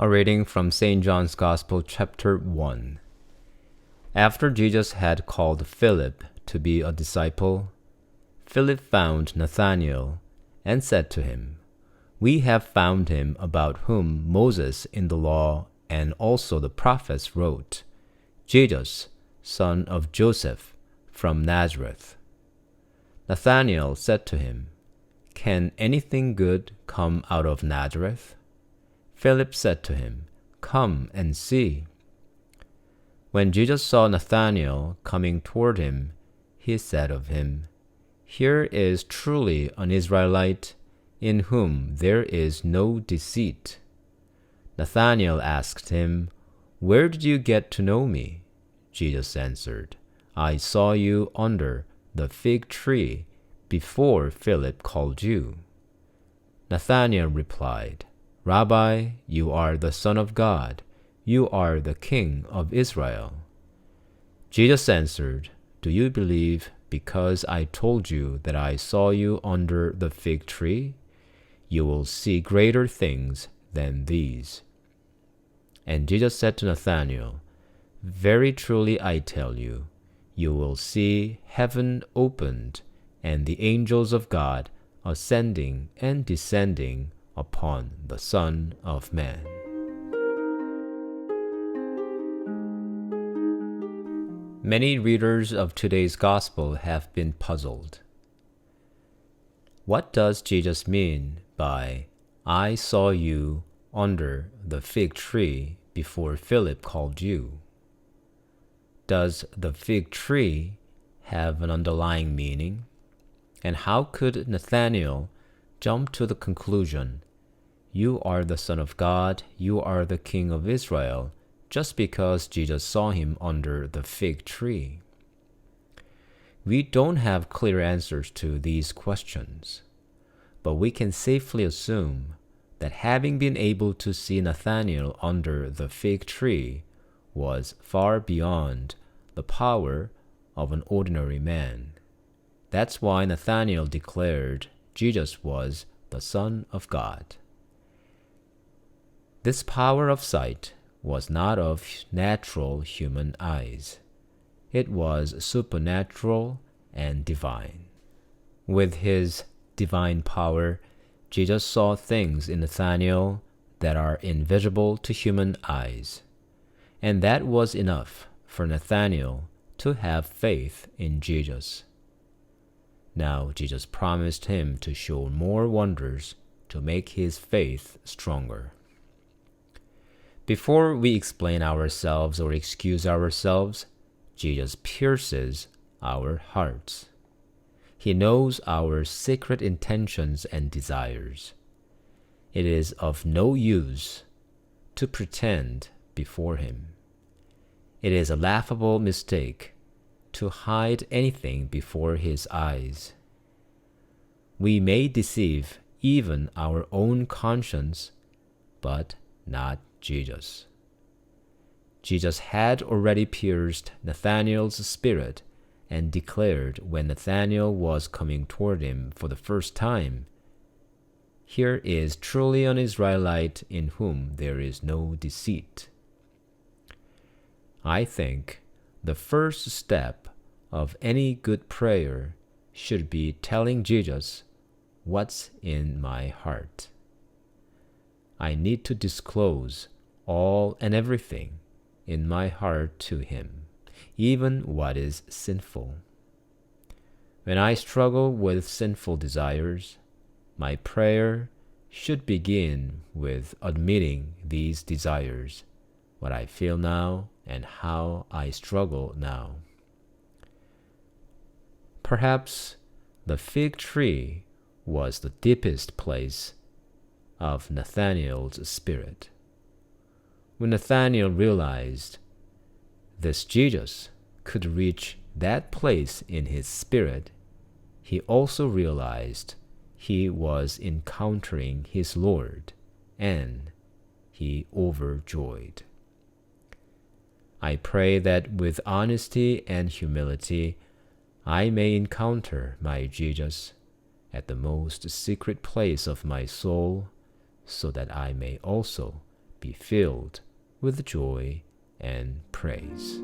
A reading from St. John's Gospel, chapter 1. After Jesus had called Philip to be a disciple, Philip found Nathaniel and said to him, "We have found him about whom Moses in the law and also the prophets wrote, Jesus, son of Joseph, from Nazareth." Nathanael said to him, "Can anything good come out of Nazareth?" Philip said to him, "Come and see." When Jesus saw Nathanael coming toward him, he said of him, "Here is truly an Israelite, in whom there is no deceit." Nathanael asked him, "Where did you get to know me?" Jesus answered, "I saw you under the fig tree before Philip called you." Nathanael replied, "Rabbi, you are the Son of God. You are the King of Israel." Jesus answered, "Do you believe because I told you that I saw you under the fig tree? You will see greater things than these." And Jesus said to Nathanael, "Very truly I tell you, you will see heaven opened and the angels of God ascending and descending upon the Son of Man." Many readers of today's Gospel have been puzzled. What does Jesus mean by, "I saw you under the fig tree before Philip called you"? Does the fig tree have an underlying meaning? And how could Nathanael jump to the conclusion, "You are the Son of God, you are the King of Israel," just because Jesus saw him under the fig tree? We don't have clear answers to these questions, but we can safely assume that having been able to see Nathanael under the fig tree was far beyond the power of an ordinary man. That's why Nathanael declared Jesus was the Son of God. This power of sight was not of natural human eyes. It was supernatural and divine. With his divine power, Jesus saw things in Nathanael that are invisible to human eyes. And that was enough for Nathanael to have faith in Jesus. Now Jesus promised him to show more wonders to make his faith stronger. Before we explain ourselves or excuse ourselves, Jesus pierces our hearts. He knows our secret intentions and desires. It is of no use to pretend before him. It is a laughable mistake to hide anything before his eyes. We may deceive even our own conscience, but not Jesus. Jesus had already pierced Nathanael's spirit and declared when Nathanael was coming toward him for the first time, "Here is truly an Israelite in whom there is no deceit." I think the first step of any good prayer should be telling Jesus what's in my heart. I need to disclose all and everything in my heart to him, even what is sinful. When I struggle with sinful desires, my prayer should begin with admitting these desires, what I feel now, and how I struggle now. Perhaps the fig tree was the deepest place of Nathanael's spirit. When Nathanael realized this Jesus could reach that place in his spirit, he also realized he was encountering his Lord, and he overjoyed. I pray that with honesty and humility, I may encounter my Jesus at the most secret place of my soul, so that I may also be filled with joy and praise.